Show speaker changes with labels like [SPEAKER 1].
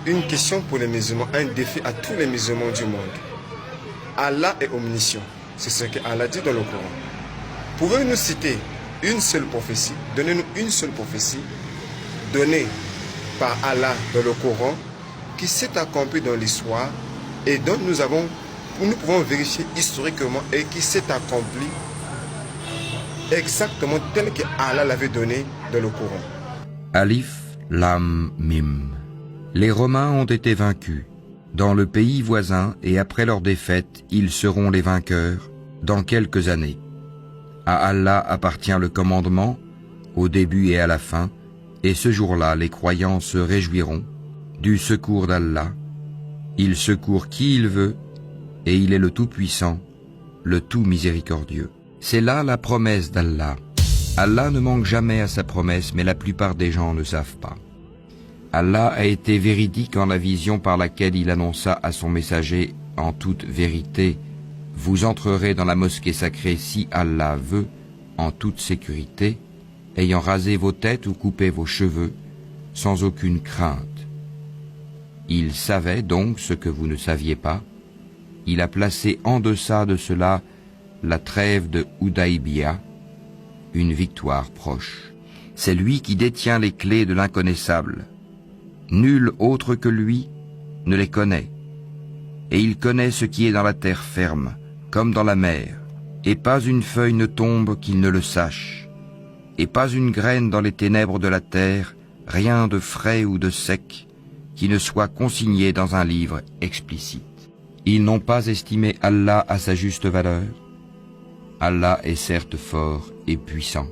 [SPEAKER 1] une question pour les musulmans, un défi à tous les musulmans du monde. Allah est omniscient. C'est ce qu'Allah dit dans le Coran. Pouvez-vous nous citer une seule prophétie, donnez-nous une seule prophétie donnée par Allah dans le Coran qui s'est accomplie dans l'histoire et dont nous pouvons vérifier historiquement et qui s'est accomplie exactement tel que Allah l'avait donné dans le Coran.
[SPEAKER 2] Alif, Lam, Mim. Les Romains ont été vaincus. Dans le pays voisin et après leur défaite, ils seront les vainqueurs dans quelques années. À Allah appartient le commandement, au début et à la fin, et ce jour-là, les croyants se réjouiront du secours d'Allah. Il secourt qui il veut, et il est le Tout-Puissant, le Tout Miséricordieux. C'est là la promesse d'Allah. Allah ne manque jamais à sa promesse, mais la plupart des gens ne savent pas. Allah a été véridique en la vision par laquelle il annonça à son messager en toute vérité: vous entrerez dans la mosquée sacrée si Allah veut, en toute sécurité, ayant rasé vos têtes ou coupé vos cheveux, sans aucune crainte. Il savait donc ce que vous ne saviez pas. Il a placé en deçà de cela la trêve de Houdaïbia, une victoire proche. C'est lui qui détient les clés de l'inconnaissable. Nul autre que lui ne les connaît. Et il connaît ce qui est dans la terre ferme, comme dans la mer. Et pas une feuille ne tombe qu'il ne le sache. Et pas une graine dans les ténèbres de la terre, rien de frais ou de sec, qui ne soit consigné dans un livre explicite. Ils n'ont pas estimé Allah à sa juste valeur. Allah est certes fort et puissant.